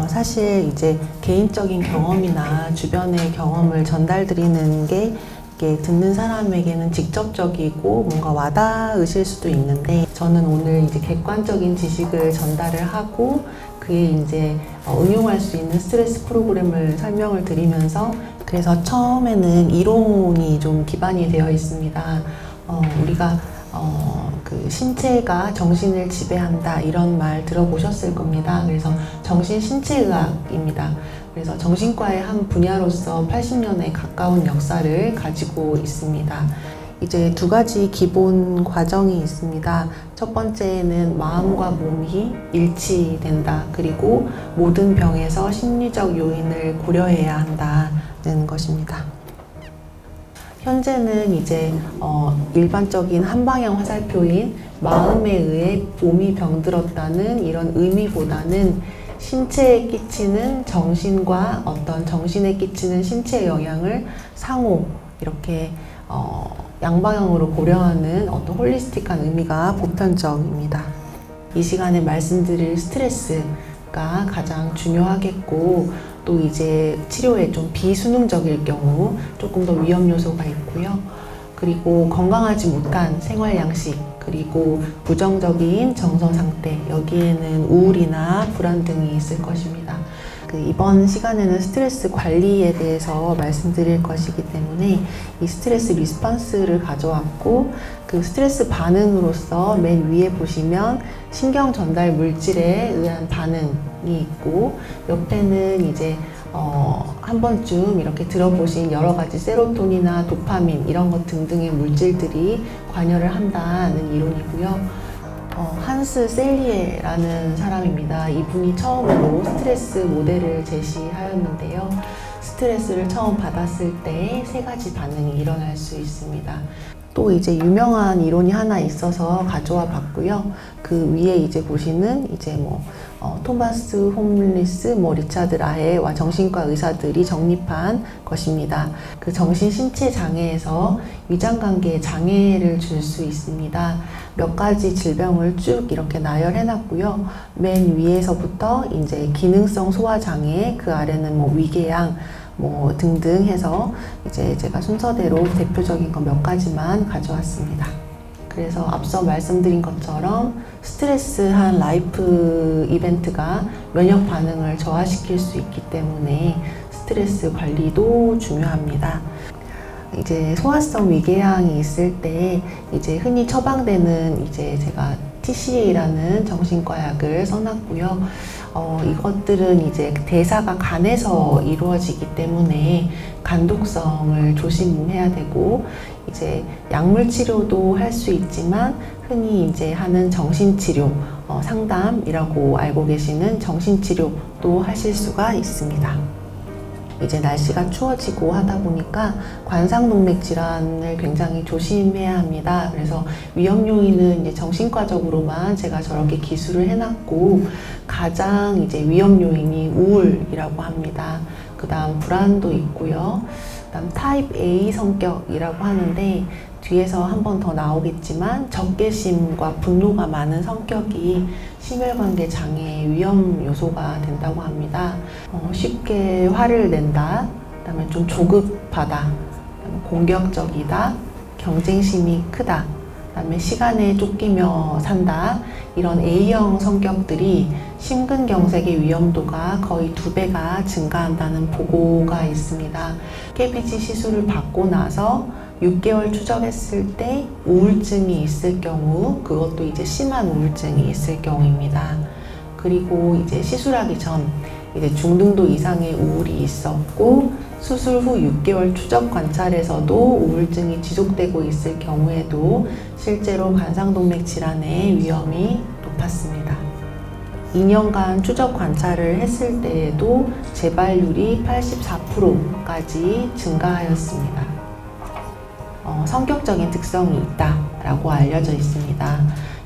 사실 이제 개인적인 경험이나 주변의 경험을 전달드리는 게 이게 듣는 사람에게는 직접적이고 뭔가 와닿으실 수도 있는데, 저는 오늘 이제 객관적인 지식을 전달을 하고 그에 이제 응용할 수 있는 스트레스 프로그램을 설명을 드리면서, 그래서 처음에는 이론이 좀 기반이 되어 있습니다. 우리가 그 신체가 정신을 지배한다 이런 말 들어보셨을 겁니다. 그래서 정신신체의학입니다. 그래서 정신과의 한 분야로서 80년에 가까운 역사를 가지고 있습니다. 이제 두 가지 기본 과정이 있습니다. 첫 번째는 마음과 몸이 일치된다. 그리고 모든 병에서 심리적 요인을 고려해야 한다는 것입니다. 현재는 이제 일반적인 한방향 화살표인 마음에 의해 몸이 병들었다는 이런 의미보다는 신체에 끼치는 정신과 어떤 정신에 끼치는 신체의 영향을 상호 이렇게 양방향으로 고려하는 어떤 홀리스틱한 의미가 보편적입니다. 이 시간에 말씀드릴 스트레스가 가장 중요하겠고, 또 이제 치료에 좀 비수능적일 경우 조금 더 위험 요소가 있고요. 그리고 건강하지 못한 생활 양식, 그리고 부정적인 정서 상태, 여기에는 우울이나 불안 등이 있을 것입니다. 이번 시간에는 스트레스 관리에 대해서 말씀드릴 것이기 때문에 이 스트레스 리스폰스를 가져왔고, 그 스트레스 반응으로서 맨 위에 보시면 신경 전달 물질에 의한 반응이 있고, 옆에는 이제 한 번쯤 이렇게 들어보신 여러 가지 세로토닌이나 도파민 이런 것 등등의 물질들이 관여를 한다는 이론이고요. 한스 셀리에라는 사람입니다. 이분이 처음으로 스트레스 모델을 제시하였는데요. 스트레스를 처음 받았을 때 세 가지 반응이 일어날 수 있습니다. 또 이제 유명한 이론이 하나 있어서 가져와 봤고요. 그 위에 이제 보시는 이제 토마스 홈리스, 리차드 라헤와 정신과 의사들이 정립한 것입니다. 그 정신-신체 장애에서 위장관계에 장애를 줄 수 있습니다. 몇 가지 질병을 쭉 이렇게 나열해 놨고요. 맨 위에서부터 이제 기능성 소화 장애, 그 아래는 위궤양, 등등 해서 이제 제가 순서대로 대표적인 거 몇 가지만 가져왔습니다. 그래서 앞서 말씀드린 것처럼 스트레스한 라이프 이벤트가 면역 반응을 저하시킬 수 있기 때문에 스트레스 관리도 중요합니다. 이제 소화성 위궤양이 있을 때 이제 흔히 처방되는 이제 제가 TCA라는 정신과 약을 써놨고요. 이것들은 이제 대사가 간에서 이루어지기 때문에 간독성을 조심해야 되고, 이제 약물 치료도 할 수 있지만 흔히 이제 하는 정신치료, 상담이라고 알고 계시는 정신치료도 하실 수가 있습니다. 이제 날씨가 추워지고 하다 보니까 관상동맥 질환을 굉장히 조심해야 합니다. 그래서 위험 요인은 이제 정신과적으로만 제가 저렇게 기술을 해놨고, 가장 이제 위험 요인이 우울이라고 합니다. 그 다음 불안도 있고요. 그 다음 타입 A 성격이라고 하는데, 뒤에서 한 번 더 나오겠지만 적개심과 분노가 많은 성격이 심혈관계 장애의 위험 요소가 된다고 합니다. 쉽게 화를 낸다, 그다음에 좀 조급하다, 공격적이다, 경쟁심이 크다, 그다음에 시간에 쫓기며 산다, 이런 A형 성격들이 심근경색의 위험도가 거의 2배가 증가한다는 보고가 있습니다. 깨비지 시술을 받고 나서 6개월 추적했을 때 우울증이 있을 경우, 그것도 이제 심한 우울증이 있을 경우입니다. 그리고 이제 시술하기 전 이제 중등도 이상의 우울이 있었고, 수술 후 6개월 추적 관찰에서도 우울증이 지속되고 있을 경우에도 실제로 관상동맥 질환의 위험이 높았습니다. 2년간 추적 관찰을 했을 때에도 재발률이 84%까지 증가하였습니다. 성격적인 특성이 있다라고 알려져 있습니다.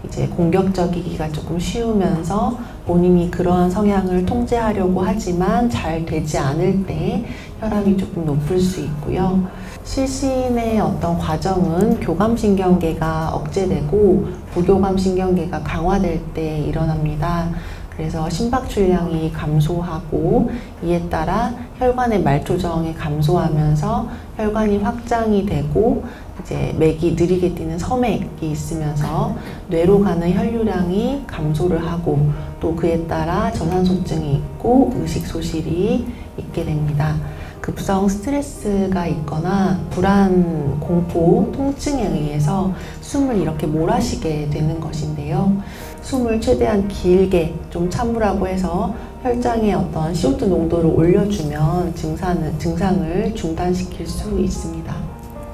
이제 공격적이기가 조금 쉬우면서 본인이 그러한 성향을 통제하려고 하지만 잘 되지 않을 때 혈압이 조금 높을 수 있고요. 실신의 어떤 과정은 교감신경계가 억제되고 부교감신경계가 강화될 때 일어납니다. 그래서 심박 출량이 감소하고 이에 따라 혈관의 말초정이 감소하면서 혈관이 확장이 되고 이제 맥이 느리게 뛰는 서맥이 있으면서 뇌로 가는 혈류량이 감소를 하고 또 그에 따라 저산소증이 있고 의식소실이 있게 됩니다. 급성 스트레스가 있거나 불안, 공포, 통증에 의해서 숨을 이렇게 몰아쉬게 되는 것인데요. 숨을 최대한 길게 좀 참으라고 해서 혈장에 어떤 CO2 농도를 올려주면 증상을 중단시킬 수 있습니다.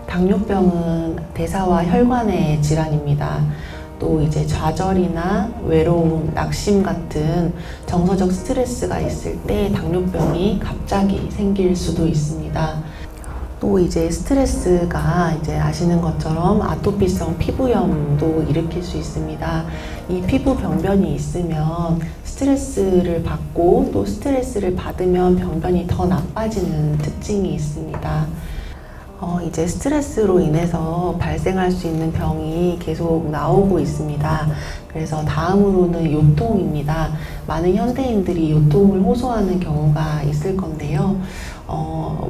당뇨병은 대사와 혈관의 질환입니다. 또 이제 좌절이나 외로움, 낙심 같은 정서적 스트레스가 있을 때 당뇨병이 갑자기 생길 수도 있습니다. 또 이제 스트레스가 이제 아시는 것처럼 아토피성 피부염도 일으킬 수 있습니다. 이 피부 병변이 있으면 스트레스를 받고 또 스트레스를 받으면 병변이 더 나빠지는 특징이 있습니다. 이제 스트레스로 인해서 발생할 수 있는 병이 계속 나오고 있습니다. 그래서 다음으로는 요통입니다. 많은 현대인들이 요통을 호소하는 경우가 있을 건데요.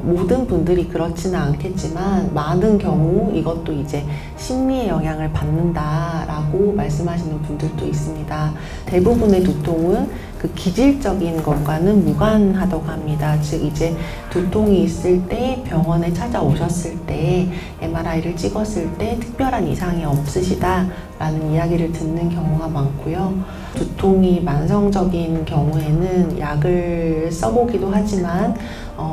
모든 분들이 그렇지는 않겠지만 많은 경우 이것도 이제 심리의 영향을 받는다라고 말씀하시는 분들도 있습니다. 대부분의 두통은 그 기질적인 것과는 무관하다고 합니다. 즉 이제 두통이 있을 때 병원에 찾아오셨을 때 MRI를 찍었을 때 특별한 이상이 없으시다라는 이야기를 듣는 경우가 많고요. 두통이 만성적인 경우에는 약을 써보기도 하지만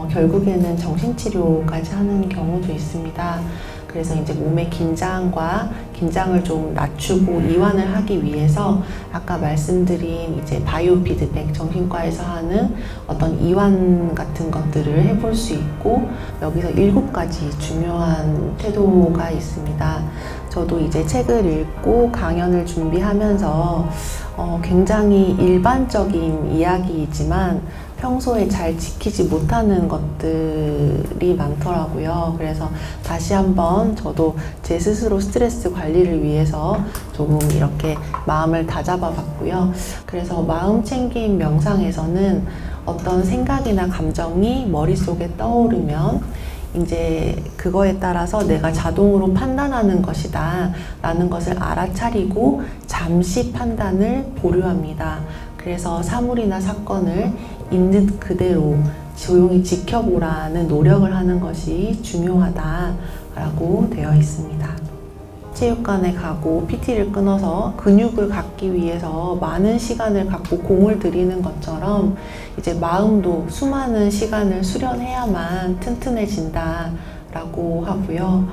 결국에는 정신치료까지 하는 경우도 있습니다. 그래서 이제 몸의 긴장을 좀 낮추고 이완을 하기 위해서 아까 말씀드린 이제 바이오 피드백 정신과에서 하는 어떤 이완 같은 것들을 해볼 수 있고 여기서 7가지 중요한 태도가 있습니다. 저도 이제 책을 읽고 강연을 준비하면서 굉장히 일반적인 이야기이지만 평소에 잘 지키지 못하는 것들이 많더라고요. 그래서 다시 한번 저도 제 스스로 스트레스 관리를 위해서 조금 이렇게 마음을 다잡아 봤고요. 그래서 마음 챙김 명상에서는 어떤 생각이나 감정이 머릿속에 떠오르면 이제 그거에 따라서 내가 자동으로 판단하는 것이다 라는 것을 알아차리고 잠시 판단을 보류합니다. 그래서 사물이나 사건을 있는 그대로 조용히 지켜보라는 노력을 하는 것이 중요하다라고 되어 있습니다. 체육관에 가고 PT를 끊어서 근육을 갖기 위해서 많은 시간을 갖고 공을 들이는 것처럼 이제 마음도 수많은 시간을 수련해야만 튼튼해진다라고 하고요.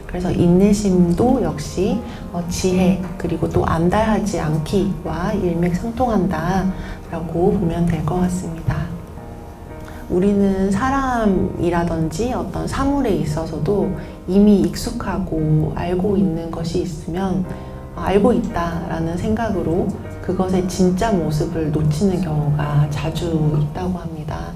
그래서 인내심도 역시 지혜 그리고 또 안달하지 않기와 일맥상통한다라고 보면 될 것 같습니다. 우리는 사람이라든지 어떤 사물에 있어서도 이미 익숙하고 알고 있는 것이 있으면 알고 있다라는 생각으로 그것의 진짜 모습을 놓치는 경우가 자주 있다고 합니다.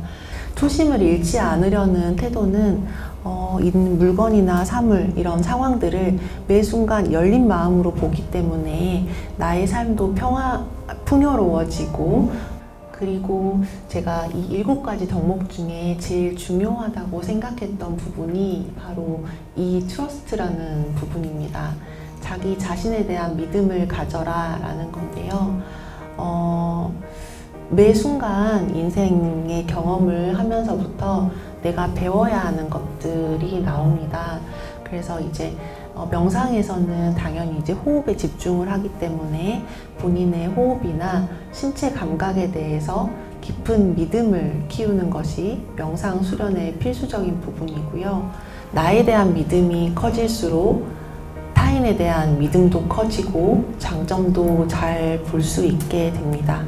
초심을 잃지 않으려는 태도는 있는 물건이나 사물 이런 상황들을 매 순간 열린 마음으로 보기 때문에 나의 삶도 풍요로워지고 그리고 제가 이 7가지 덕목 중에 제일 중요하다고 생각했던 부분이 바로 이 트러스트라는 부분입니다. 자기 자신에 대한 믿음을 가져라 라는 건데요. 매 순간 인생의 경험을 하면서부터 내가 배워야 하는 것들이 나옵니다. 그래서 이제 명상에서는 당연히 이제 호흡에 집중을 하기 때문에 본인의 호흡이나 신체 감각에 대해서 깊은 믿음을 키우는 것이 명상 수련의 필수적인 부분이고요. 나에 대한 믿음이 커질수록 타인에 대한 믿음도 커지고 장점도 잘 볼 수 있게 됩니다.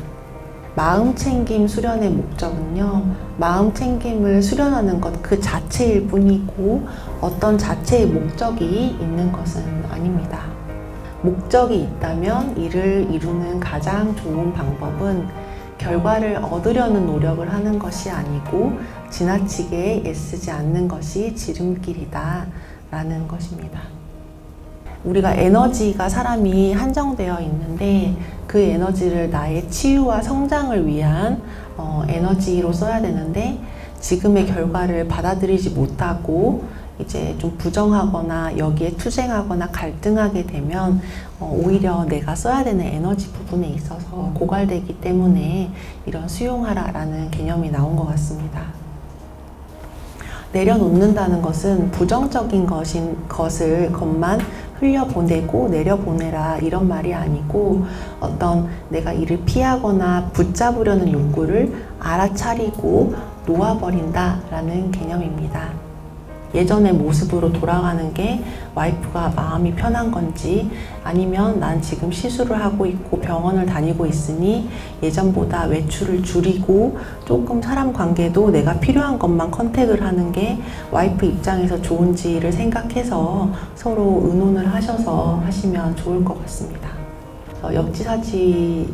마음챙김 수련의 목적은요, 마음챙김을 수련하는 것 그 자체일 뿐이고 어떤 자체의 목적이 있는 것은 아닙니다. 목적이 있다면 이를 이루는 가장 좋은 방법은 결과를 얻으려는 노력을 하는 것이 아니고 지나치게 애쓰지 않는 것이 지름길이다 라는 것입니다. 우리가 에너지가 사람이 한정되어 있는데 그 에너지를 나의 치유와 성장을 위한 에너지로 써야 되는데 지금의 결과를 받아들이지 못하고 이제 좀 부정하거나 여기에 투쟁하거나 갈등하게 되면 오히려 내가 써야 되는 에너지 부분에 있어서 고갈되기 때문에 이런 수용하라라는 개념이 나온 것 같습니다. 내려놓는다는 것은 부정적인 것만 흘려보내고 내려보내라 이런 말이 아니고 어떤 내가 이를 피하거나 붙잡으려는 욕구를 알아차리고 놓아버린다라는 개념입니다. 예전의 모습으로 돌아가는 게 와이프가 마음이 편한 건지 아니면 난 지금 시술을 하고 있고 병원을 다니고 있으니 예전보다 외출을 줄이고 조금 사람 관계도 내가 필요한 것만 컨택을 하는 게 와이프 입장에서 좋은지를 생각해서 서로 의논을 하셔서 하시면 좋을 것 같습니다. 역지사지를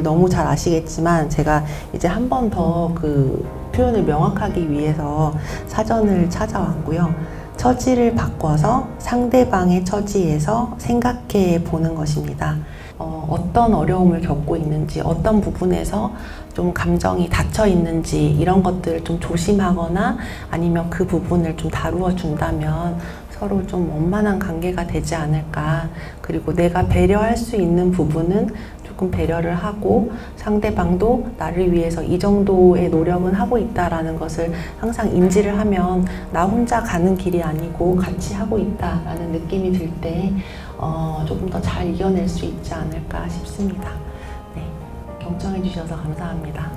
너무 잘 아시겠지만 제가 이제 한 번 더 그 표현을 명확하기 위해서 사전을 찾아왔고요. 처지를 바꿔서 상대방의 처지에서 생각해 보는 것입니다. 어떤 어려움을 겪고 있는지, 어떤 부분에서 좀 감정이 닫혀 있는지 이런 것들을 좀 조심하거나 아니면 그 부분을 좀 다루어 준다면 서로 좀 원만한 관계가 되지 않을까. 그리고 내가 배려할 수 있는 부분은 조금 배려를 하고 상대방도 나를 위해서 이 정도의 노력은 하고 있다라는 것을 항상 인지를 하면 나 혼자 가는 길이 아니고 같이 하고 있다라는 느낌이 들 때 조금 더 잘 이겨낼 수 있지 않을까 싶습니다. 네, 경청해 주셔서 감사합니다.